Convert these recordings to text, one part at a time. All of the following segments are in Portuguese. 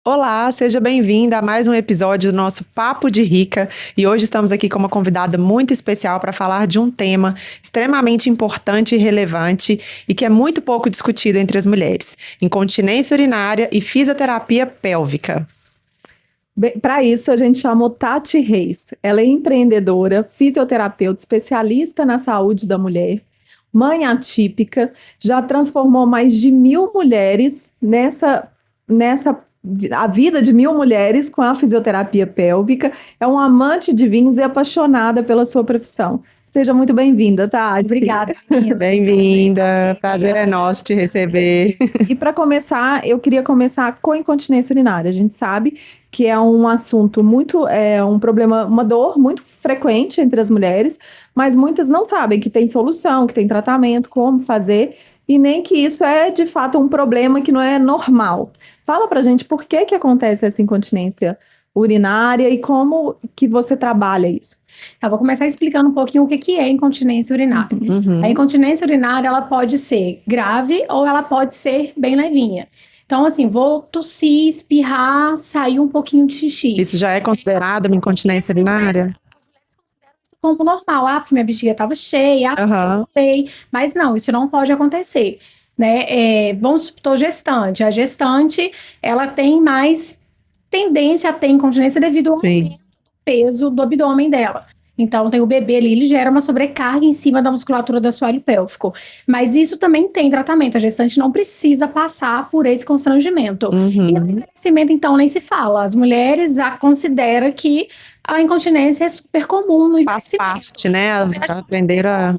Olá, seja bem-vinda a mais um episódio do nosso Papo de Rica e hoje estamos aqui com uma convidada muito especial para falar de um tema extremamente importante e relevante e que é muito pouco discutido entre as mulheres: incontinência urinária e fisioterapia pélvica. Para isso, a gente chamou Tati Reis. Ela é empreendedora, fisioterapeuta, especialista na saúde da mulher, mãe atípica, já transformou mais de 1.000 mulheres a vida de 1.000 mulheres com a fisioterapia pélvica. É uma amante de vinhos e apaixonada pela sua profissão. Seja muito bem-vinda, Tati. Obrigada. Bem-vinda, prazer é nosso te receber. E para começar, eu queria começar com a incontinência urinária. A gente sabe que é um assunto um problema, uma dor muito frequente entre as mulheres, mas muitas não sabem que tem solução, que tem tratamento, como fazer, e nem que isso é de fato um problema que não é normal. Fala pra gente por que acontece essa incontinência urinária e como que você trabalha isso. Eu vou começar explicando um pouquinho o que é incontinência urinária. A incontinência urinária, ela pode ser grave ou ela pode ser bem levinha. Então, assim, vou tossir, espirrar, sair um pouquinho de xixi. Isso já é considerado uma incontinência urinária? As mulheres consideram isso como normal. Porque minha bexiga estava cheia, porque eu pulei. Mas não, isso não pode acontecer. Né? Vamos supor, gestante. A gestante, ela tem mais tendência a ter incontinência devido ao aumento do peso do abdômen dela. Então, tem o bebê ali, ele gera uma sobrecarga em cima da musculatura do assoalho pélvico. Mas isso também tem tratamento. A gestante não precisa passar por esse constrangimento. E no envelhecimento, então, nem se fala. As mulheres já consideram que a incontinência é super comum no envelhecimento. Faz parte, né? Elas já aprenderam a...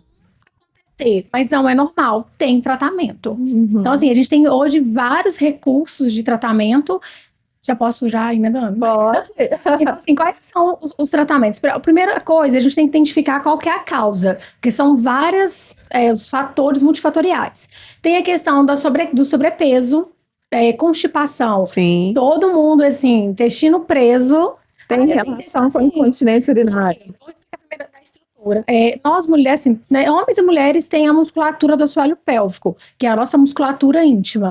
Mas não é normal, tem tratamento. Então, assim, a gente tem hoje vários recursos de tratamento. Já posso já emendando? Pode. Então, assim, quais que são os tratamentos? A primeira coisa, a gente tem que identificar qual que é a causa, porque são os fatores multifatoriais. Tem a questão do sobrepeso, constipação. Sim. Todo mundo, assim, intestino preso. Tem relação com a incontinência urinária. Vou explicar primeiro da estrutura. Nós mulheres, assim, né, homens e mulheres têm a musculatura do assoalho pélvico, que é a nossa musculatura íntima.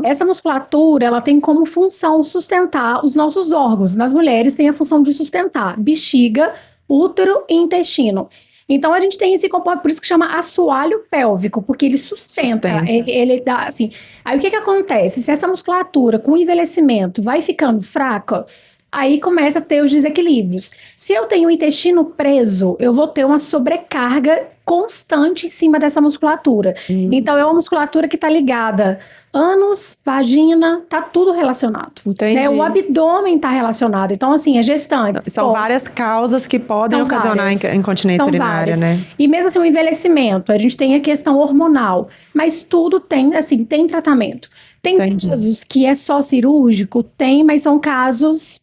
Essa musculatura, ela tem como função sustentar os nossos órgãos. Nas mulheres tem a função de sustentar bexiga, útero e intestino. Então, a gente tem esse comportamento, por isso que chama assoalho pélvico, porque ele sustenta. Ele dá, assim... Aí, o que acontece? Se essa musculatura, com o envelhecimento, vai ficando fraca, aí começa a ter os desequilíbrios. Se eu tenho o intestino preso, eu vou ter uma sobrecarga constante em cima dessa musculatura. Então, é uma musculatura que está ligada ânus, vagina, tá tudo relacionado. Entendi. Né? O abdômen tá relacionado. Então, assim, é gestante. São várias causas que podem ocasionar incontinência urinária, né? E mesmo assim, o envelhecimento, a gente tem a questão hormonal. Mas tudo tem, assim, tem tratamento. Tem casos que é só cirúrgico? Tem, mas são casos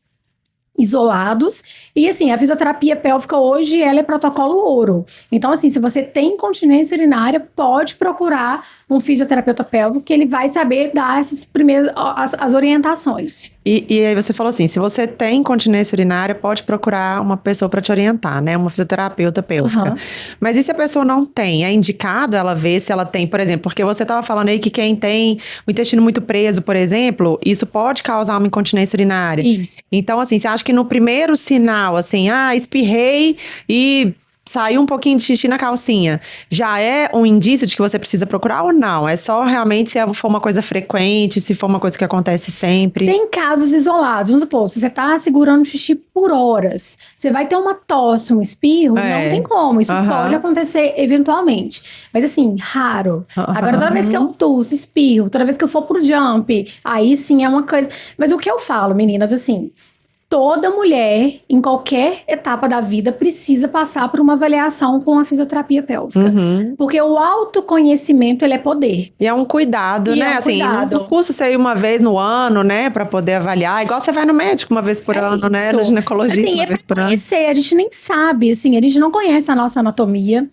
isolados. E assim, a fisioterapia pélvica hoje, ela é protocolo ouro. Então assim, se você tem incontinência urinária, pode procurar um fisioterapeuta pélvico, que ele vai saber dar essas primeiras as orientações. E aí você falou assim, se você tem incontinência urinária, pode procurar uma pessoa para te orientar, né? Uma fisioterapeuta pélvica. Mas e se a pessoa não tem? É indicado ela ver se ela tem, por exemplo, porque você estava falando aí que quem tem o intestino muito preso, por exemplo, isso pode causar uma incontinência urinária. Isso. Então, assim, você acha que no primeiro sinal, assim, espirrei e saiu um pouquinho de xixi na calcinha, já é um indício de que você precisa procurar ou não? É só realmente se for uma coisa frequente, se for uma coisa que acontece sempre? Tem casos isolados. Vamos supor, se você tá segurando xixi por horas, você vai ter uma tosse, um espirro, não tem como. Isso pode acontecer eventualmente. Mas assim, raro. Agora, toda vez que eu tosse, espirro, toda vez que eu for pro jump, aí sim é uma coisa... Mas o que eu falo, meninas, assim... Toda mulher, em qualquer etapa da vida, precisa passar por uma avaliação com a fisioterapia pélvica. Porque o autoconhecimento, ele é poder. E é um cuidado, né? Assim, não custa você ir uma vez no ano, né? Pra poder avaliar. Igual você vai no médico uma vez por ano, né? No ginecologista assim, uma vez por ano. A gente nem sabe, assim, a gente não conhece a nossa anatomia.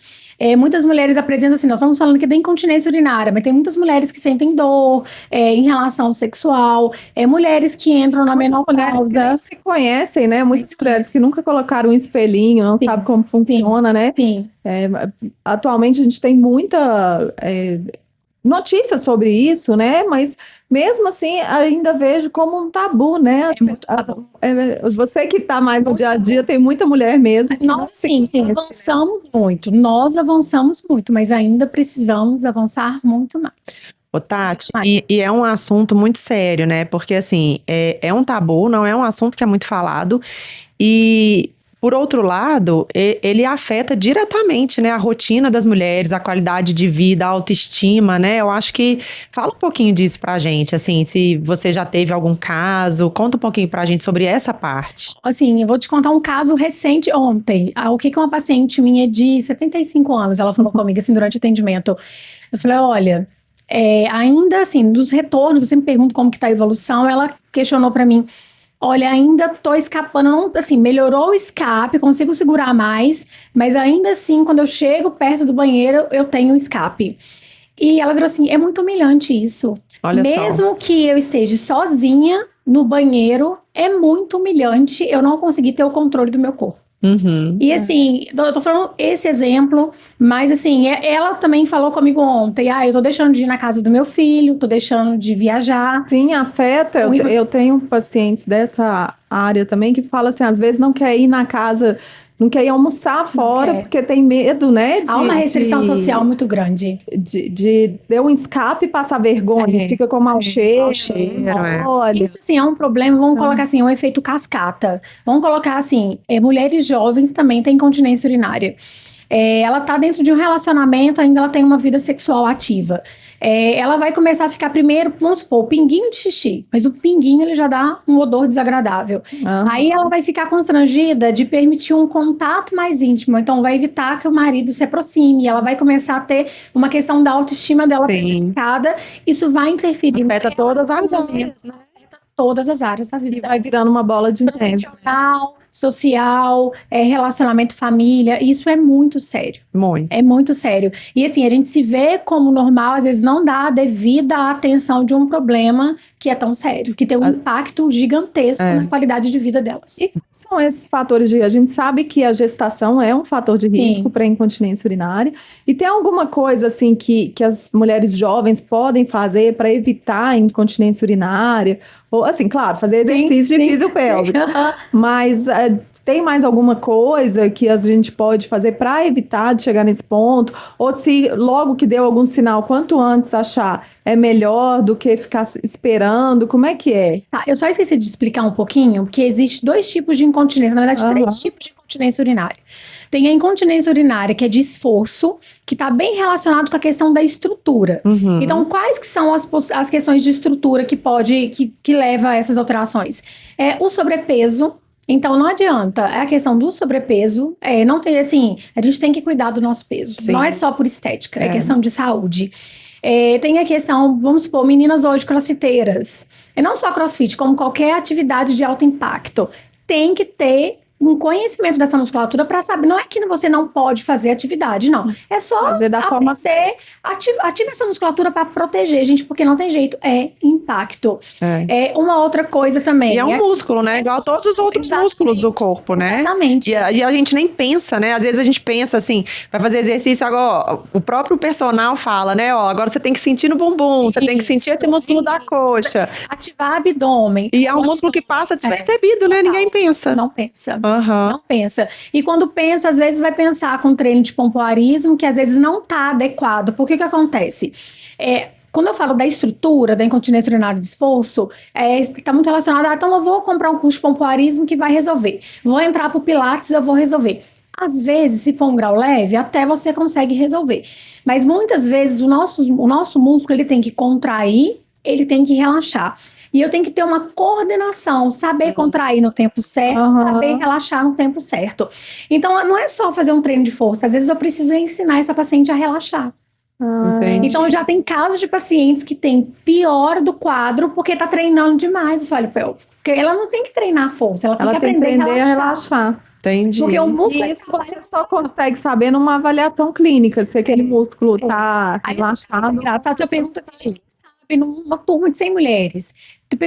Muitas mulheres apresentam assim, nós estamos falando aqui da incontinência urinária, mas tem muitas mulheres que sentem dor em relação sexual, mulheres que entram na menopausa. Que se conhecem, né? Muitas mulheres que nunca colocaram um espelhinho, não sabem como funciona, né? Sim. Atualmente a gente tem muita notícias sobre isso, né? Mas mesmo assim, ainda vejo como um tabu, né? Você que está mais no dia a dia, tem muita mulher mesmo. Nós, sim, nós avançamos muito, mas ainda precisamos avançar muito mais. Ô, Tati, e é um assunto muito sério, né? Porque, assim, é um tabu, não é um assunto que é muito falado. E, por outro lado, ele afeta diretamente, né, a rotina das mulheres, a qualidade de vida, a autoestima, né? Eu acho que fala um pouquinho disso pra gente, assim, se você já teve algum caso, conta um pouquinho pra gente sobre essa parte. Assim, eu vou te contar um caso recente ontem. O que uma paciente minha de 75 anos, ela falou comigo, assim, durante o atendimento. Eu falei, olha, ainda assim, dos retornos, eu sempre pergunto como que tá a evolução, ela questionou pra mim, olha, ainda tô escapando, não, assim, melhorou o escape, consigo segurar mais, mas ainda assim, quando eu chego perto do banheiro, eu tenho escape. E ela virou assim, é muito humilhante isso. Olha Mesmo só. que eu esteja sozinha no banheiro, é muito humilhante eu não conseguir ter o controle do meu corpo. Uhum. E assim, eu tô falando esse exemplo, mas assim, ela também falou comigo ontem, eu tô deixando de ir na casa do meu filho, tô deixando de viajar. Sim, afeta. Eu tenho pacientes dessa área também que falam assim, às vezes não quer ir na casa, não quer ir almoçar fora porque tem medo, né? Há uma restrição social muito grande. De ter um escape e passar vergonha, fica com mau cheiro. Olha. Isso sim é um problema, vamos colocar assim, um efeito cascata. Vamos colocar assim, mulheres jovens também têm incontinência urinária. Ela tá dentro de um relacionamento, ainda ela tem uma vida sexual ativa. Ela vai começar a ficar primeiro, vamos supor, o pinguinho de xixi, mas o pinguinho ele já dá um odor desagradável. Aí ela vai ficar constrangida de permitir um contato mais íntimo, então vai evitar que o marido se aproxime, ela vai começar a ter uma questão da autoestima dela prejudicada, isso vai interferir. Afeta todas as áreas, né? Afeta todas as áreas da vida. E vai virando uma bola de neve. Social, relacionamento família, isso é muito sério. Muito. É muito sério. E assim, a gente se vê como normal, às vezes não dá a devida atenção de um problema que é tão sério, que tem um impacto gigantesco na qualidade de vida delas. E quais são esses fatores a gente sabe que a gestação é um fator de risco para incontinência urinária, e tem alguma coisa assim que as mulheres jovens podem fazer para evitar a incontinência urinária? Ou assim, claro, fazer exercício de fisiopélvico. Mas tem mais alguma coisa que a gente pode fazer para evitar de chegar nesse ponto? Ou se logo que deu algum sinal, quanto antes achar, é melhor do que ficar esperando? Como é que é? Tá, eu só esqueci de explicar um pouquinho, porque existe 2 tipos de incontinência, na verdade 3 tipos de incontinência urinária. Tem a incontinência urinária, que é de esforço, que está bem relacionado com a questão da estrutura. Então, quais que são as questões de estrutura que leva a essas alterações? O sobrepeso. Então, não adianta. É a questão do sobrepeso. Não tem, assim, a gente tem que cuidar do nosso peso. Sim. Não é só por estética, é questão de saúde. Tem a questão, vamos supor, meninas hoje crossfiteiras. E não só crossfit, como qualquer atividade de alto impacto. Tem que ter um conhecimento dessa musculatura para saber. Não é que você não pode fazer atividade, não. É só fazer da forma ativa essa musculatura para proteger, gente, porque não tem jeito. É impacto. Uma outra coisa também. E é um músculo, né? Igual a todos os outros músculos do corpo, né? Exatamente. E a gente nem pensa, né? Às vezes a gente pensa assim, vai fazer exercício agora. O próprio personal fala, né? Agora você tem que sentir no bumbum, você tem que sentir esse músculo da coxa. Ativar abdômen. E é um músculo que passa despercebido, né? Ninguém pensa. Não pensa. Não pensa. E quando pensa, às vezes vai pensar com treino de pompoarismo, que às vezes não está adequado. Por que acontece? Quando eu falo da estrutura da incontinência urinária de esforço, está muito relacionado a, então eu vou comprar um curso de pompoarismo que vai resolver. Vou entrar para o Pilates, eu vou resolver. Às vezes, se for um grau leve, até você consegue resolver. Mas muitas vezes o nosso músculo ele tem que contrair, ele tem que relaxar. E eu tenho que ter uma coordenação, saber contrair no tempo certo, saber relaxar no tempo certo. Então, não é só fazer um treino de força. Às vezes, eu preciso ensinar essa paciente a relaxar. Então, já tem casos de pacientes que tem pior do quadro porque tá treinando demais o assoalho pélvico. Porque ela não tem que treinar a força, ela tem que aprender a relaxar. Entendi. Porque o músculo... Isso você só consegue saber numa avaliação clínica, se aquele músculo tá relaxado. Engraçado, você pergunta assim, sabe, numa turma de 100 mulheres...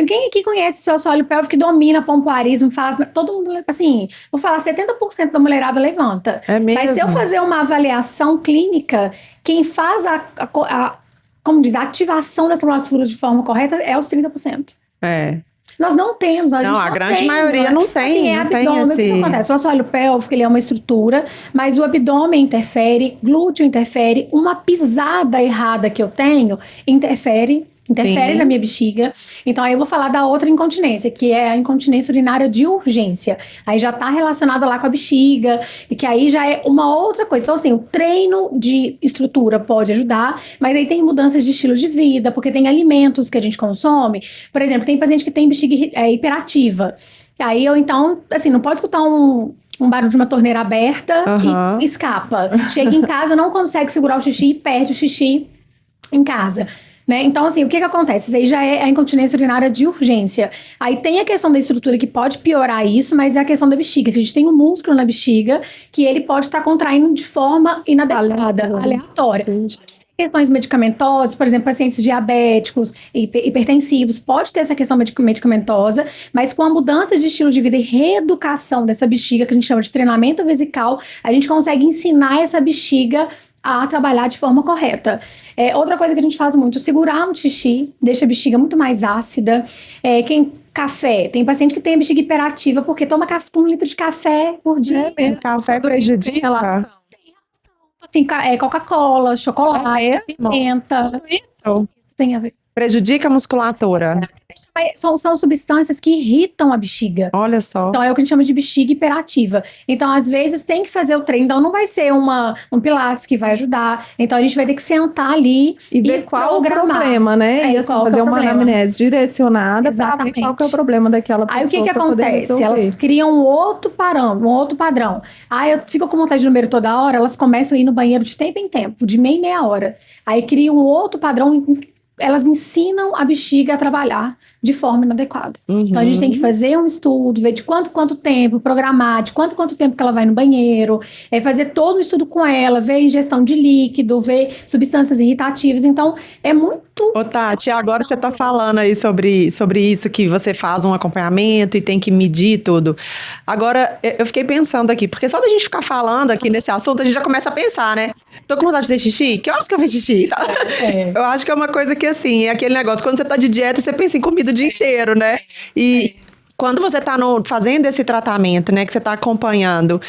Quem aqui conhece seu assoalho pélvico que domina pompoarismo, faz... Todo mundo, assim, vou falar, 70% da mulherada levanta. É mesmo? Mas se eu fazer uma avaliação clínica, quem faz a como diz, a ativação dessa musculatura de forma correta é os 30%. Nós não temos, a grande maioria não tem. Assim, não abdômen, tem o que acontece? O assoalho pélvico, ele é uma estrutura, mas o abdômen interfere, glúteo interfere, uma pisada errada que eu tenho interfere na minha bexiga. Então, aí eu vou falar da outra incontinência, que é a incontinência urinária de urgência. Aí já tá relacionada lá com a bexiga, e que aí já é uma outra coisa. Então, assim, o treino de estrutura pode ajudar, mas aí tem mudanças de estilo de vida, porque tem alimentos que a gente consome. Por exemplo, tem paciente que tem bexiga hiperativa. Aí eu, então, assim, não pode escutar um barulho de uma torneira aberta e escapa. Chega em casa, não consegue segurar o xixi e perde o xixi em casa. Né? Então, assim, o que acontece? Isso aí já é a incontinência urinária de urgência. Aí tem a questão da estrutura que pode piorar isso, mas é a questão da bexiga, que a gente tem um músculo na bexiga que ele pode estar contraindo de forma inadequada, aleatória. Questões medicamentosas, por exemplo, pacientes diabéticos, hipertensivos, pode ter essa questão medicamentosa, mas com a mudança de estilo de vida e reeducação dessa bexiga, que a gente chama de treinamento vesical, a gente consegue ensinar essa bexiga a trabalhar de forma correta. Outra coisa que a gente faz muito, segurar muito xixi, deixa a bexiga muito mais ácida. Café, tem paciente que tem a bexiga hiperativa porque toma 1 litro de café por dia. Café prejudica? Assim, Coca-Cola, chocolate, pimenta. Tudo isso tem a ver. Prejudica a musculatura. São substâncias que irritam a bexiga. Olha só. Então, é o que a gente chama de bexiga hiperativa. Então, às vezes, tem que fazer o treino. Então, não vai ser um pilates que vai ajudar. Então, a gente vai ter que sentar ali e ver qual programar. O problema, né? E assim, fazer uma anamnese direcionada para ver qual que é o problema daquela pessoa. Aí, o que acontece? Elas criam um outro padrão. Aí, eu fico com vontade de número toda hora, elas começam a ir no banheiro de tempo em tempo, de meia em meia hora. Aí, criam um outro padrão. Elas ensinam a bexiga a trabalhar de forma inadequada. Então, a gente tem que fazer um estudo, ver de quanto tempo, programar, de quanto tempo que ela vai no banheiro, fazer todo o estudo com ela, ver ingestão de líquido, ver substâncias irritativas. Então, é muito... Ô, Tati, agora você tá falando aí sobre isso, que você faz um acompanhamento e tem que medir tudo. Agora, eu fiquei pensando aqui, porque só da gente ficar falando aqui nesse assunto, a gente já começa a pensar, né? Tô com vontade de fazer xixi? Que horas que eu fiz xixi? Tá? Eu acho que é uma coisa que, assim, é aquele negócio, quando você tá de dieta, você pensa em comida o dia inteiro, né? E quando você tá fazendo esse tratamento, né, que você tá acompanhando,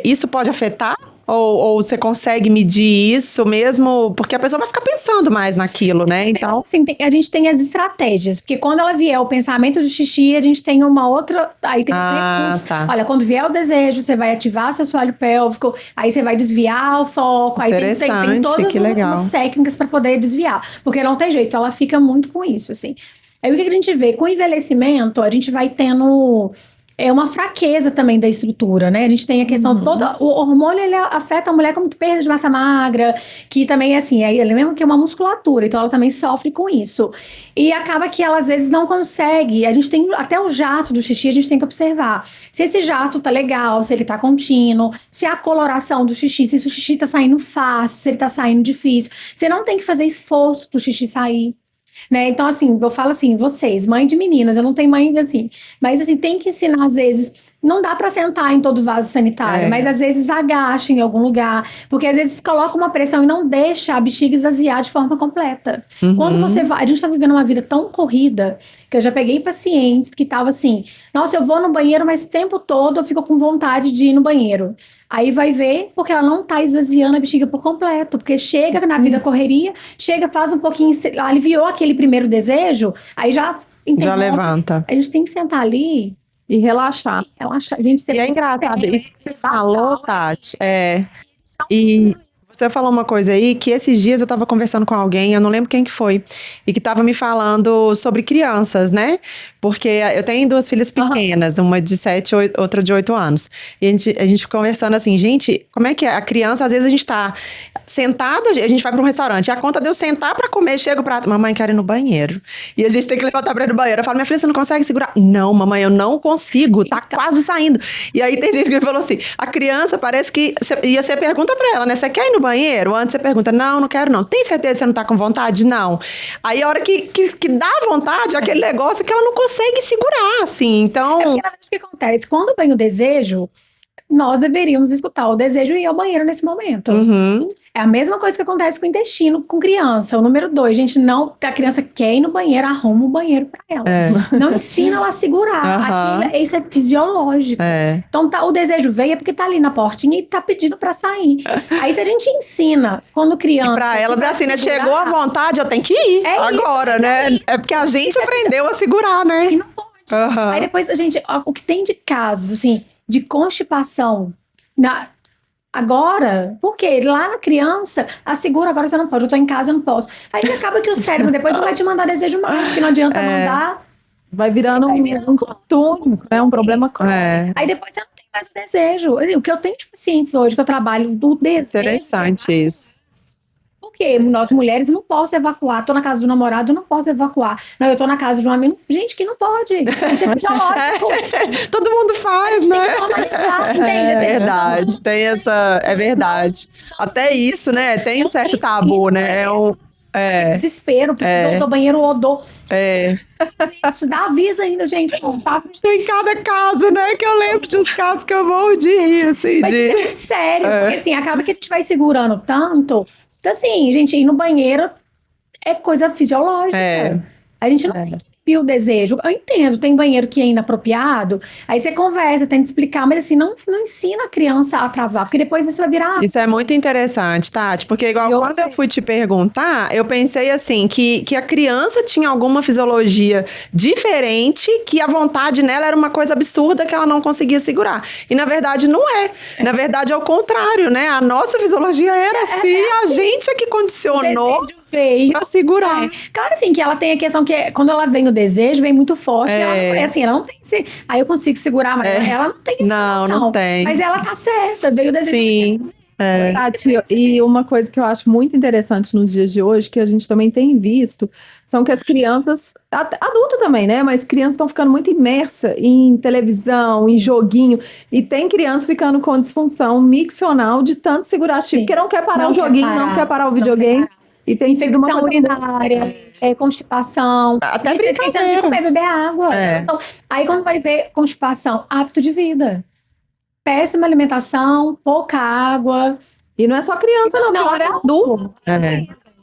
isso pode afetar? Ou você consegue medir isso mesmo? Porque a pessoa vai ficar pensando mais naquilo, né? Então, assim, a gente tem as estratégias. Porque quando ela vier o pensamento de xixi, a gente tem uma outra... Aí tem os recursos. Tá. Olha, quando vier o desejo, você vai ativar seu assoalho pélvico. Aí você vai desviar o foco. Aí tem todas as técnicas para poder desviar. Porque não tem jeito, ela fica muito com isso, assim. Aí o que a gente vê? Com o envelhecimento, a gente vai tendo... uma fraqueza também da estrutura, né? A gente tem a questão toda... O hormônio, ele afeta a mulher com perda de massa magra, que também, assim, ele mesmo que é uma musculatura, então ela também sofre com isso. E acaba que ela, às vezes, não consegue. A gente tem até o jato do xixi, a gente tem que observar. Se esse jato tá legal, se ele tá contínuo, se a coloração do xixi, se o xixi tá saindo fácil, se ele tá saindo difícil. Você não tem que fazer esforço pro xixi sair. Né? Então, assim, eu falo assim, vocês, mãe de meninas, eu não tenho mãe assim, mas assim, tem que ensinar, às vezes, não dá pra sentar em todo vaso sanitário, mas às vezes agacha em algum lugar, porque às vezes coloca uma pressão e não deixa a bexiga esvaziar de forma completa. Quando você vai, a gente tá vivendo uma vida tão corrida, que eu já peguei pacientes que estavam assim, nossa, eu vou no banheiro, mas o tempo todo eu fico com vontade de ir no banheiro. Aí vai ver, porque ela não tá esvaziando a bexiga por completo, porque chega na vida correria, chega, faz um pouquinho, aliviou aquele primeiro desejo, aí já... Já levanta. A gente tem que sentar ali... E relaxar. A gente e é engraçado, isso que você falou, Tati, e você falou uma coisa aí, que esses dias eu tava conversando com alguém, eu não lembro quem que foi, e que tava me falando sobre crianças, né? Porque eu tenho 2 filhas pequenas, uma de 7, outra de 8 anos. E a gente conversando assim, gente, como é que é? A criança, às vezes a gente tá sentada, a gente vai pra um restaurante, a conta de eu sentar pra comer, chega o prato, mamãe, quero ir no banheiro. E a gente tem que levantar pra ir no banheiro. Eu falo, minha filha, você não consegue segurar? Não, mamãe, eu não consigo, tá quase saindo. E aí tem gente que me falou assim, a criança parece que... E você pergunta pra ela, né, você quer ir no banheiro? Antes você pergunta, não quero não. Tem certeza que você não tá com vontade? Não. Aí a hora que dá vontade, aquele negócio que ela não consegue segurar, assim, então... porque, na verdade, o que acontece? Quando vem o desejo, nós deveríamos escutar o desejo e ir ao banheiro nesse momento. É a mesma coisa que acontece com o intestino com criança. O número 2, gente, a criança quer ir no banheiro, arruma o banheiro pra ela. Não ensina ela a segurar. Isso é fisiológico. Então, o desejo veio porque tá ali na portinha e tá pedindo pra sair. Aí, se a gente ensina, quando criança... E pra elas é assim, né? Chegou à vontade, eu tenho que ir agora, né? É porque a gente aprendeu a segurar, né? E não pode. Aí depois, o que tem de casos, assim, de constipação... Agora, porque lá na criança, segura, agora você não pode, eu tô em casa, eu não posso. Aí acaba que o cérebro depois não vai te mandar desejo mais, porque não adianta mandar. Vai virando um costume, né? Um problema crônico. Aí depois você não tem mais o desejo. Assim, o que eu tenho de pacientes hoje, que eu trabalho do desejo. Interessante isso. Porque nós mulheres não posso evacuar. Tô na casa do namorado, não posso evacuar. Não, eu tô na casa de um amigo. Gente, que não pode. Isso é fisiológico. Todo mundo faz, né? Tem que normalizar, entende? É verdade, tem essa... É verdade. Até isso, né? Tem um certo tabu, né? Desespero, precisa usar o banheiro, odor. Isso dá aviso ainda, gente. Tem cada caso, né? Que eu lembro de uns casos que eu morro de rir, assim. Mas isso é muito sério. Porque, assim, acaba que a gente vai segurando tanto... Então, assim, gente, ir no banheiro é coisa fisiológica. A gente não tem que impir o desejo. Eu entendo, tem banheiro que é inapropriado, aí você conversa, tenta explicar, mas assim, não ensina a criança a travar, porque depois isso vai virar... Isso é muito interessante, Tati, porque igual quando eu fui te perguntar, eu pensei assim, que a criança tinha alguma fisiologia diferente, que a vontade nela era uma coisa absurda que ela não conseguia segurar. E na verdade não é. Na verdade é o contrário, né? A nossa fisiologia era assim, a gente é que condicionou pra segurar. Claro, assim, que ela tem a questão que quando ela vem o desejo, vem muito forte, ela não tem aí eu consigo segurar, mas ela não tem essa noção. Não tem. Mas ela tá certa, veio o desejo. Sim. Tati, e uma coisa que eu acho muito interessante nos dias de hoje, que a gente também tem visto, são que as crianças, adulto também, né? Mas crianças estão ficando muito imersas em televisão, em joguinho, e tem criança ficando com disfunção miccional de tanto segurar chip, porque não quer parar o joguinho, não quer parar o videogame. E tem sido uma coisa urinária, constipação. Até esquecendo de comer, beber água. Então, aí quando vai ver constipação, hábito de vida. Péssima alimentação, pouca água. E não é só criança, não, pior é adulto.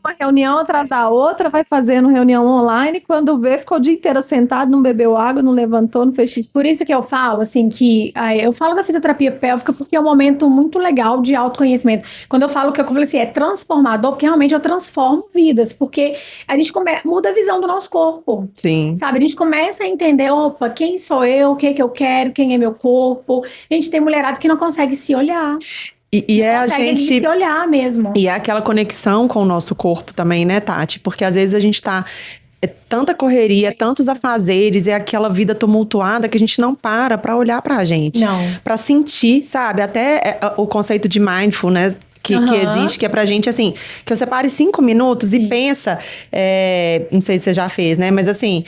Uma reunião atrás da outra, vai fazendo reunião online, quando vê, ficou o dia inteiro sentado, não bebeu água, não levantou, não fez xixi. Por isso que eu falo, assim, que eu falo da fisioterapia pélvica porque é um momento muito legal de autoconhecimento. Quando eu falo que eu falei assim, é transformador, porque realmente eu transformo vidas, porque a gente muda a visão do nosso corpo. Sim. Sabe, a gente começa a entender, opa, quem sou eu, o que eu quero, quem é meu corpo. A gente tem mulherada que não consegue se olhar. E é a gente se olhar mesmo. E é aquela conexão com o nosso corpo também, né, Tati? Porque às vezes a gente tá... É tanta correria, tantos afazeres, é aquela vida tumultuada que a gente não para olhar pra gente. Não. Pra sentir, sabe? Até o conceito de mindfulness que existe, que é pra gente, assim, que você pare 5 minutos e pensa, não sei se você já fez, né? Mas assim,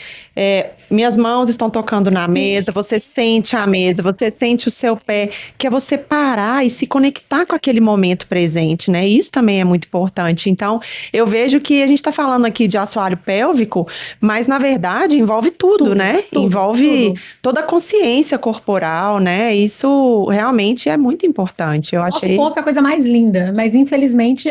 minhas mãos estão tocando na mesa, você sente a mesa, você sente o seu pé, que é você parar e se conectar com aquele momento presente, né? Isso também é muito importante. Então, eu vejo que a gente tá falando aqui de assoalho pélvico, mas na verdade envolve tudo, né? Envolve toda a consciência corporal, né? Isso realmente é muito importante. Nosso corpo é a coisa mais linda. Mas, infelizmente,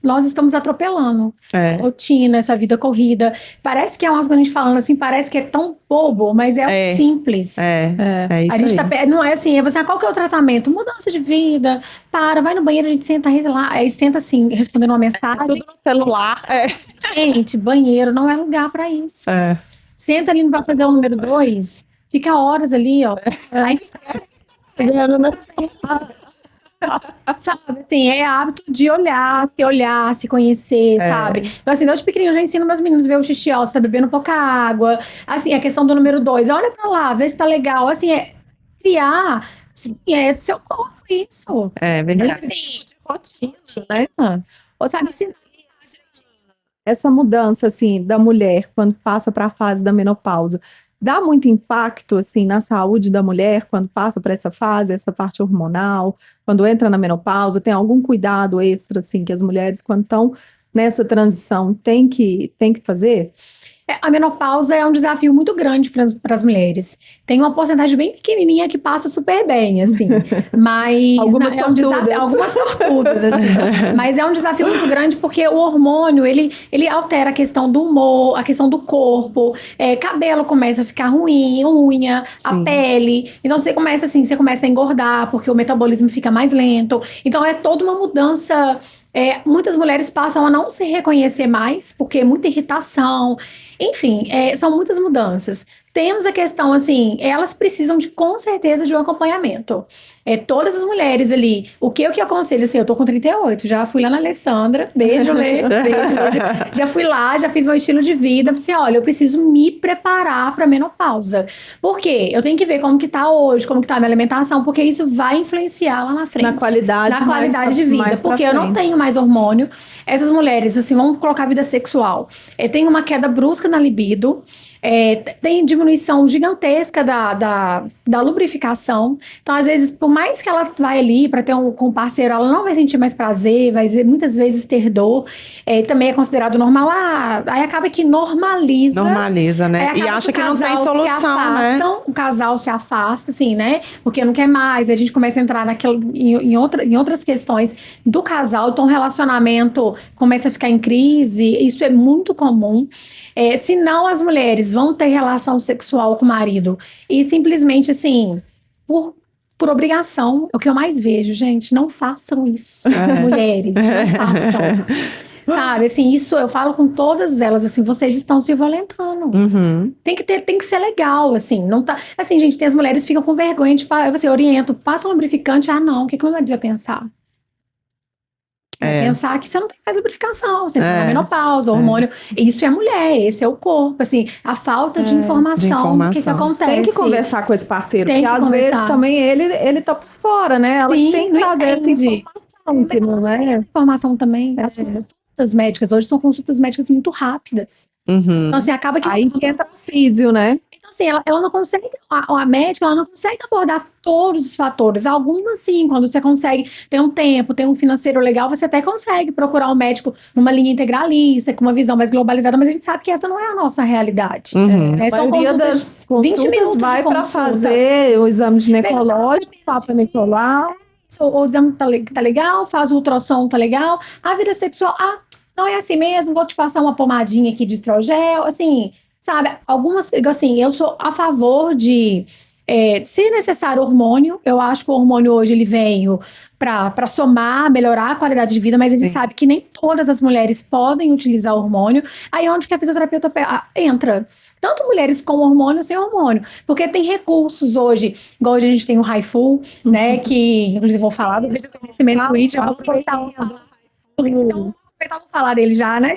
nós estamos atropelando rotina, essa vida corrida. Parece que é umas coisas a gente falando assim, parece que é tão bobo, mas é simples. É isso a gente aí. não é assim, você, qual que é o tratamento? Mudança de vida, vai no banheiro, a gente senta lá, aí senta assim, respondendo uma mensagem. Tudo no celular. Gente, banheiro não é lugar pra isso. Senta ali, vai fazer o número 2, fica horas ali, ó. Aí esquece. Sabe, assim, é hábito de olhar, se conhecer, sabe? Então, assim, desde pequenininho eu já ensino meus meninos a ver o xixi, ó, você tá bebendo pouca água. Assim, a questão do número 2, olha pra lá, vê se tá legal. Assim, criar, assim, do seu corpo isso. É verdade. Assim, rotina, né? Ou sabe, essa mudança, assim, da mulher, quando passa para a fase da menopausa, dá muito impacto, assim, na saúde da mulher quando passa por essa fase, essa parte hormonal, quando entra na menopausa, tem algum cuidado extra, assim, que as mulheres, quando estão nessa transição, tem que fazer? A menopausa é um desafio muito grande para as mulheres. Tem uma porcentagem bem pequenininha que passa super bem, assim. Mas algumas sortudas. Algumas sortudas, assim. Mas é um desafio muito grande porque o hormônio, ele altera a questão do humor, a questão do corpo. Cabelo começa a ficar ruim, unha, sim, a pele. Então você começa a engordar porque o metabolismo fica mais lento. Então é toda uma mudança. Muitas mulheres passam a não se reconhecer mais, porque é muita irritação. Enfim, são muitas mudanças. Temos a questão, assim, elas precisam com certeza, de um acompanhamento. Todas as mulheres ali, o que eu aconselho, assim, eu tô com 38, já fui lá na Alessandra, beijo, beijo. Já fui lá, já fiz meu estilo de vida, falei assim, olha, eu preciso me preparar pra menopausa. Por quê? Eu tenho que ver como que tá hoje, como que tá a minha alimentação, porque isso vai influenciar lá na frente. Na qualidade de vida, porque eu não tenho mais hormônio. Essas mulheres, assim, vamos colocar a vida sexual. Tem uma queda brusca na libido, tem diminuição gigantesca da lubrificação. Então, às vezes, por mais que ela vai ali para ter com um parceiro, ela não vai sentir mais prazer, vai muitas vezes ter dor. Também é considerado normal. Aí acaba que normaliza. Normaliza, né? E acha que não tem solução, né? O casal se afasta, assim, né? Porque não quer mais. A gente começa a entrar em outras questões do casal. Então, o relacionamento começa a ficar em crise. Isso é muito comum. Se não, as mulheres vão ter relação sexual com o marido e simplesmente, assim, por obrigação. É o que eu mais vejo, gente. Não façam isso, mulheres. Não façam. Sabe, assim, isso eu falo com todas elas, assim, vocês estão se violentando. Uhum. Tem que ser legal, assim, não tá... Assim, gente, tem as mulheres que ficam com vergonha de... Eu oriento, passa um lubrificante, não, o que o meu marido vai pensar? Pensar que você não tem mais lubrificação, você tem uma menopausa, hormônio. Isso é a mulher, esse é o corpo. Assim, a falta de informação. O que acontece. Tem que conversar com esse parceiro, porque às vezes também ele tá por fora, né? Ela tem que trazer essa informação, que não é. Informação também. As consultas médicas hoje são consultas médicas muito rápidas. Uhum. Então, assim, acaba que... Aí que entra o físio, né? Então, assim, ela não consegue... A médica, ela não consegue abordar todos os fatores. Algumas, sim, quando você consegue ter um tempo, ter um financeiro legal, você até consegue procurar um médico numa linha integralista, com uma visão mais globalizada, mas a gente sabe que essa não é a nossa realidade. Uhum. São consultas, 20 minutos vai para fazer o exame ginecológico, Papa Nicolau. O exame tá legal, faz o ultrassom, tá legal. A vida sexual, não é assim mesmo, vou te passar uma pomadinha aqui de estrogel, assim, sabe? Algumas, assim, eu sou a favor de, se necessário, hormônio. Eu acho que o hormônio hoje, ele veio para somar, melhorar a qualidade de vida, mas a gente sabe que nem todas as mulheres podem utilizar hormônio. Aí onde que a fisioterapeuta entra? Tanto mulheres com hormônio, sem hormônio. Porque tem recursos hoje, igual hoje a gente tem o Haifu, né, que inclusive vou falar do conhecimento do IT, vou falar dele já, né?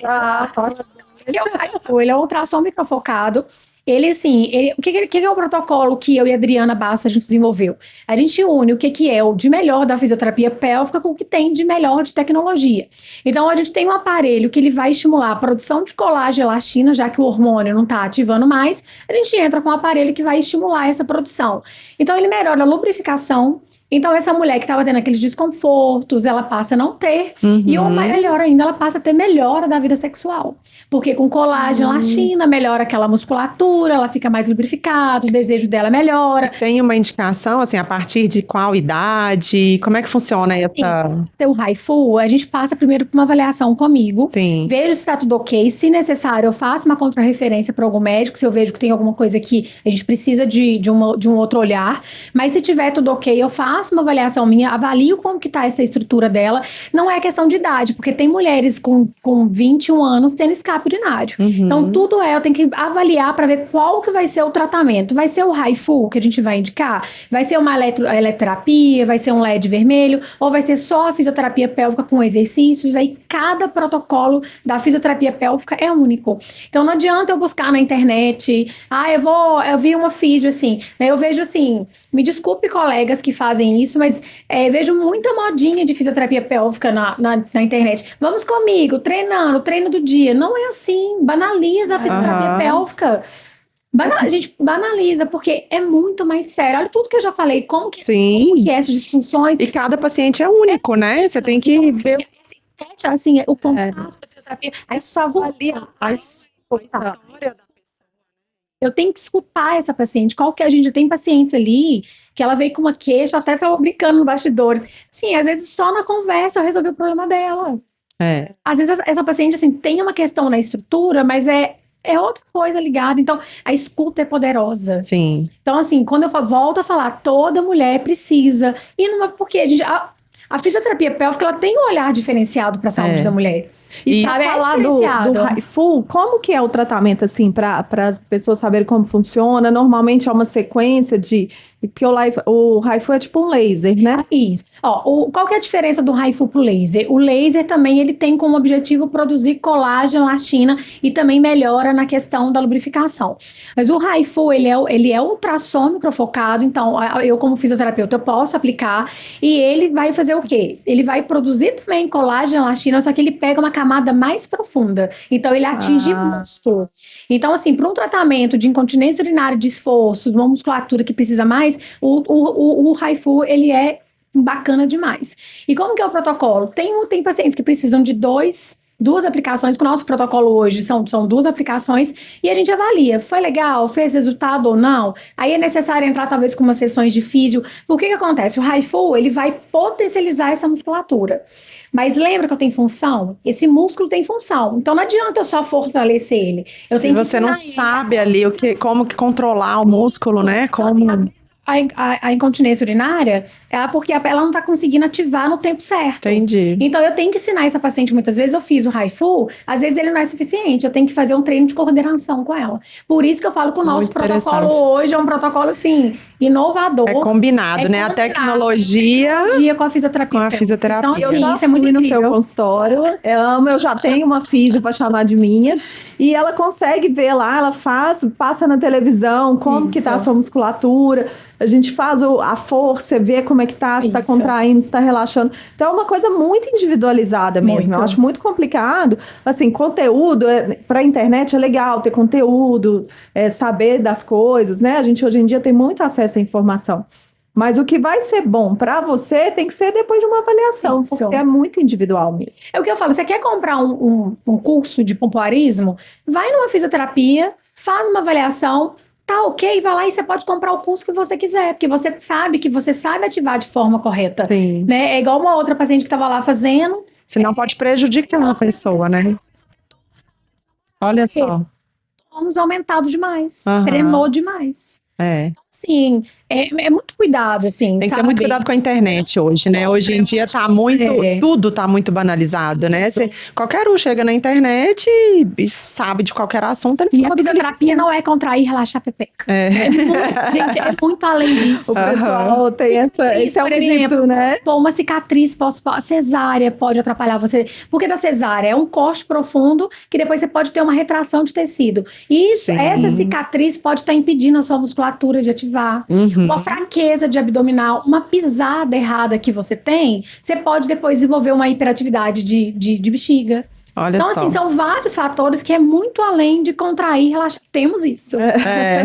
Pode. Ele é um ultrassom microfocado. Ele, assim, o que é o protocolo que eu e a Adriana Bassa a gente desenvolveu? A gente une o que é o de melhor da fisioterapia pélvica com o que tem de melhor de tecnologia. Então, a gente tem um aparelho que ele vai estimular a produção de colágeno e elastina, já que o hormônio não está ativando mais, a gente entra com um aparelho que vai estimular essa produção. Então, ele melhora a lubrificação. Então, essa mulher que estava tendo aqueles desconfortos, ela passa a não ter. Uhum. E o melhor ainda, ela passa a ter melhora da vida sexual. Porque com colágeno, elastina, melhora aquela musculatura, ela fica mais lubrificada, o desejo dela melhora. Tem uma indicação, assim, a partir de qual idade? Como é que funciona essa... O Haifu, a gente passa primeiro por uma avaliação comigo. Sim. Vejo se está tudo ok. Se necessário, eu faço uma contrarreferência para algum médico, se eu vejo que tem alguma coisa que a gente precisa de um outro olhar. Mas se tiver tudo ok, eu faço uma avaliação minha, avalio como que tá essa estrutura dela. Não é questão de idade, porque tem mulheres com 21 anos tendo escape urinário. Uhum. Então, tudo eu tenho que avaliar para ver qual que vai ser o tratamento. Vai ser o Haifu que a gente vai indicar? Vai ser uma eletroterapia? Vai ser um LED vermelho? Ou vai ser só a fisioterapia pélvica com exercícios? Aí, cada protocolo da fisioterapia pélvica é único. Então, não adianta eu buscar na internet. Eu vi uma físio, assim, né? Eu vejo, assim, me desculpe, colegas que fazem isso, mas vejo muita modinha de fisioterapia pélvica na internet. Vamos comigo, treinando, treino do dia. Não é assim, banaliza a fisioterapia pélvica. A gente banaliza, porque é muito mais sério. Olha tudo que eu já falei, como que é essas disfunções. E cada paciente é único, né? Você tem que ver... Assim, o contato da fisioterapia, é só avaliar. escutar. Eu tenho que escutar essa paciente. Qual que a gente tem pacientes ali que ela veio com uma queixa, até tava brincando no bastidores. Assim, às vezes só na conversa eu resolvi o problema dela. Às vezes essa paciente, assim, tem uma questão na estrutura, mas é outra coisa ligada. Então, a escuta é poderosa. Sim. Então, assim, quando eu volto a falar, toda mulher precisa. E não é porque a fisioterapia pélvica, ela tem um olhar diferenciado para a saúde da mulher. E sabe, falar do HIFU, como que é o tratamento, assim, para as pessoas saberem como funciona? Normalmente é uma sequência de... Porque o HIFU é tipo um laser, né? Isso. Qual que é a diferença do HIFU pro laser? O laser também, ele tem como objetivo produzir colágeno, elastina e também melhora na questão da lubrificação. Mas o HIFU, ele é ultrassom microfocado, então eu como fisioterapeuta eu posso aplicar e ele vai fazer o quê? Ele vai produzir também colágeno, elastina, só que ele pega uma camada mais profunda. Então ele atinge músculo. Então assim, para um tratamento de incontinência urinária de esforço, de uma musculatura que precisa mais, o HIFU, ele é bacana demais. E como que é o protocolo? Tem pacientes que precisam de duas aplicações, que o nosso protocolo hoje são 2 aplicações, e a gente avalia, foi legal, fez resultado ou não, aí é necessário entrar talvez com umas sessões de físio. Por que acontece? O HIFU, ele vai potencializar essa musculatura. Mas lembra que eu tenho função? Esse músculo tem função. Então não adianta eu só fortalecer ele. Se você não sabe ali como que controlar o músculo, né? Como... A incontinência urinária é porque ela não está conseguindo ativar no tempo certo. Entendi. Então eu tenho que ensinar essa paciente muitas vezes. Eu fiz o HIFU, às vezes ele não é suficiente. Eu tenho que fazer um treino de coordenação com ela. Por isso que eu falo que o nosso protocolo hoje é um protocolo assim inovador. É combinado, né? A tecnologia com a fisioterapia. Com a fisioterapia. Então, assim, isso é muito no seu consultório. Eu já tenho uma fisio para chamar de minha. E ela consegue ver lá, ela passa na televisão como que tá a sua musculatura. A gente faz a força, vê como é que tá, se tá contraindo, se tá relaxando. Então é uma coisa muito individualizada mesmo. Eu acho muito complicado. Assim, conteúdo, pra internet é legal ter conteúdo, saber das coisas, né? A gente hoje em dia tem muito acesso à informação. Mas o que vai ser bom para você tem que ser depois de uma avaliação, porque é muito individual mesmo. É o que eu falo, você quer comprar um curso de pompoarismo? Vai numa fisioterapia, faz uma avaliação, tá ok, vai lá e você pode comprar o curso que você quiser, porque você sabe ativar de forma correta. Sim. Né? É igual uma outra paciente que estava lá fazendo. Senão pode prejudicar a pessoa, né? Olha só. Tônus aumentado demais, treinou demais. Então, assim, é muito cuidado, assim, tem que ter muito cuidado com a internet hoje, né? Hoje em dia tudo tá muito banalizado, né? Qualquer um chega na internet e sabe de qualquer assunto. E a fisioterapia não é contrair e relaxar a pepeca. Gente, é muito além disso. O pessoal tem esse é um mito, né? Uma cicatriz cesárea pode atrapalhar você. Porque da cesárea é um corte profundo que depois você pode ter uma retração de tecido. E essa cicatriz pode estar impedindo a sua musculatura de ativar. Uma fraqueza de abdominal, uma pisada errada que você tem, você pode depois desenvolver uma hiperatividade de bexiga. Olha então, só. assim, são vários fatores que é muito além de contrair e relaxar. Temos isso.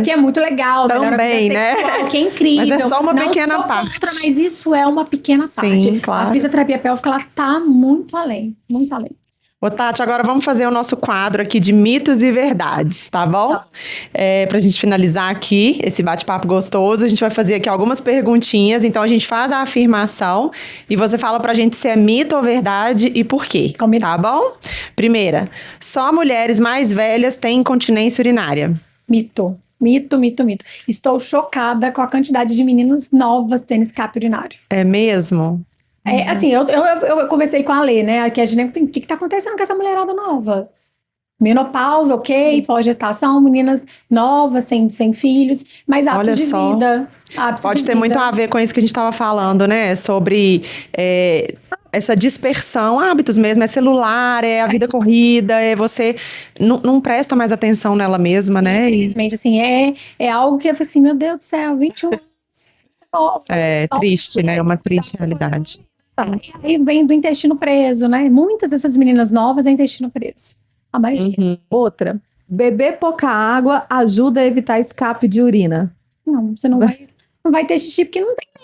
Que é muito legal. Também, né? Sexual, que é incrível. Mas é só uma pequena parte. Mas isso é uma pequena parte. Claro. A fisioterapia pélvica, ela tá muito além. Muito além. Ô, Tati, agora vamos fazer o nosso quadro aqui de mitos e verdades, tá bom? Pra gente finalizar aqui esse bate-papo gostoso, a gente vai fazer aqui algumas perguntinhas, então a gente faz a afirmação e você fala pra gente se é mito ou verdade e por quê, tá bom? Primeira, só mulheres mais velhas têm incontinência urinária. Mito. Mito. Estou chocada com a quantidade de meninas novas tendo escape urinário. É mesmo? Assim, eu conversei com a Lê, né? Que a gente assim, o que tá acontecendo com essa mulherada nova? Menopausa, ok, pós-gestação, meninas novas, sem filhos, mas hábitos de vida. Pode ter muito a ver com isso que a gente estava falando, né? Sobre essa dispersão, hábitos mesmo, é celular, é a vida corrida, você não presta mais atenção nela mesma, né? Infelizmente, assim, é algo que eu falei assim, meu Deus do céu, 21 anos. Triste, né? É uma triste realidade. Aí vem do intestino preso, né? Muitas dessas meninas novas é intestino preso. A maioria. Outra, beber pouca água ajuda a evitar escape de urina. Não, você não vai... não vai ter xixi porque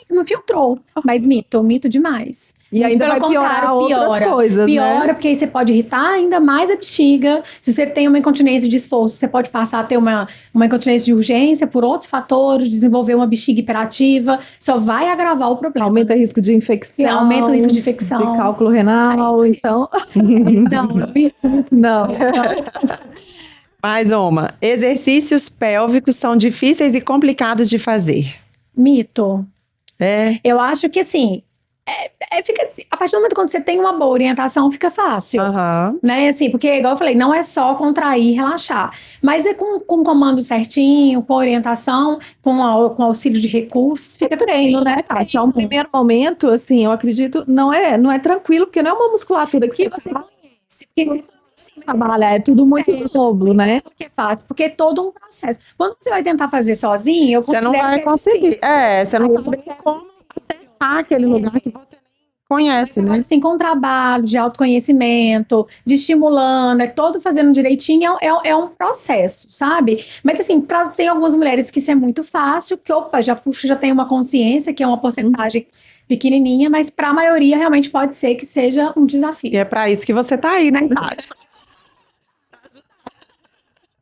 não filtrou. Mas mito demais. E ainda vai piorar outras coisas, Piora, né? porque aí você pode irritar ainda mais a bexiga. Se você tem uma incontinência de esforço, você pode passar a ter uma incontinência de urgência por outros fatores, desenvolver uma bexiga hiperativa. Só vai agravar o problema. Aumenta o risco de infecção. Aumenta o risco de infecção. De cálculo renal, então... Não. Mais uma. Exercícios pélvicos são difíceis e complicados de fazer. Mito. Eu acho que assim... fica assim, a partir do momento que você tem uma boa orientação, fica fácil. Né? Assim, porque, igual eu falei, não é só contrair e relaxar. Mas é com comando certinho, com orientação, com auxílio de recursos, fica treino, né, Tati? É um primeiro momento, assim, eu acredito, não é tranquilo, porque não é uma musculatura que você conhece. Porque trabalha, é tudo muito novo, né? Porque é fácil, porque é todo um processo. Quando você vai tentar fazer sozinho, você não vai conseguir. Você não sabe como acessar aquele lugar que você conhece, né? Assim, com trabalho de autoconhecimento, de estimulando, todo fazendo direitinho, é um processo, sabe? Mas assim, tem algumas mulheres que isso é muito fácil, que já tem uma consciência, que é uma porcentagem pequenininha, mas para a maioria realmente pode ser que seja um desafio. E é para isso que você tá aí, né, Tati?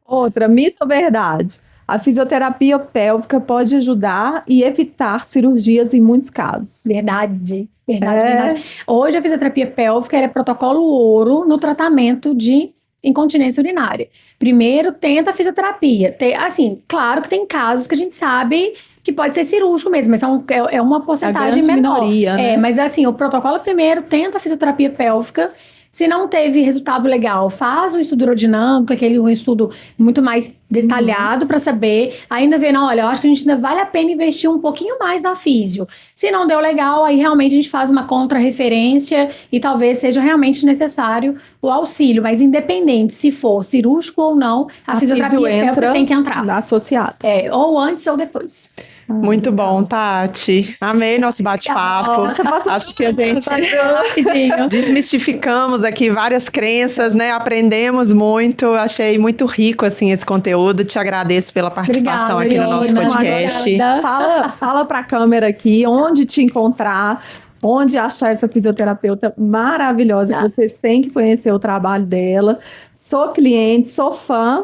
Outra, mito ou verdade? A fisioterapia pélvica pode ajudar e evitar cirurgias em muitos casos. Verdade. Hoje a fisioterapia pélvica é protocolo ouro no tratamento de incontinência urinária. Primeiro, tenta a fisioterapia. Assim, claro que tem casos que a gente sabe que pode ser cirúrgico mesmo, mas é uma porcentagem menor. Minoria, né? Mas assim, o protocolo primeiro, tenta a fisioterapia pélvica. Se não teve resultado legal, faz um estudo urodinâmico, um estudo muito mais detalhado para saber. Ainda vê, não, olha, eu acho que a gente ainda vale a pena investir um pouquinho mais na físio. Se não deu legal, aí realmente a gente faz uma contra-referência e talvez seja realmente necessário o auxílio. Mas independente se for cirúrgico ou não, a fisioterapia pélvica tem que entrar. Associado. Ou antes ou depois. Muito bom, Tati. Amei nosso bate-papo. Acho que a gente desmistificamos aqui várias crenças, né? Aprendemos muito. Achei muito rico, assim, esse conteúdo. Te agradeço pela participação aqui no nosso podcast. Fala pra câmera aqui onde te encontrar, onde achar essa fisioterapeuta maravilhosa. Vocês têm que conhecer o trabalho dela. Sou cliente, sou fã.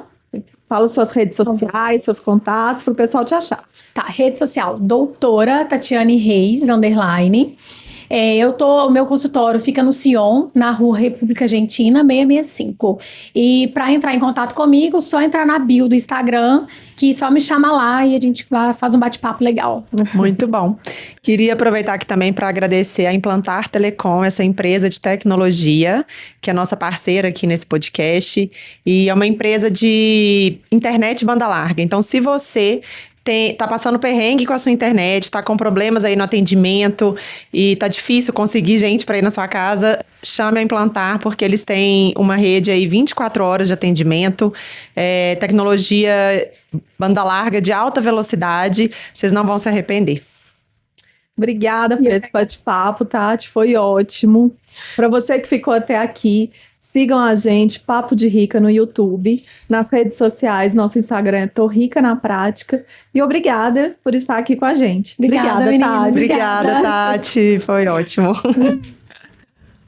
Fala suas redes sociais, seus contatos, para o pessoal te achar. Tá, rede social, doutora Tatiane Reis, _. O meu consultório fica no Sion, na Rua República Argentina, 665. E para entrar em contato comigo, só entrar na bio do Instagram, que só me chama lá e a gente faz um bate-papo legal. Muito bom. Queria aproveitar aqui também para agradecer a Implantar Telecom, essa empresa de tecnologia, que é nossa parceira aqui nesse podcast. E é uma empresa de internet banda larga. Então, se você tá passando perrengue com a sua internet, tá com problemas aí no atendimento e tá difícil conseguir gente para ir na sua casa, chame a Implantar, porque eles têm uma rede aí 24 horas de atendimento, tecnologia banda larga de alta velocidade, vocês não vão se arrepender. Obrigada por esse bate-papo, Tati, foi ótimo. Para você que ficou até aqui, sigam a gente, Papo de Rica, no YouTube, nas redes sociais, nosso Instagram é Tô Rica na Prática. E obrigada por estar aqui com a gente. Obrigada, Tati. Obrigada, Tati, foi ótimo.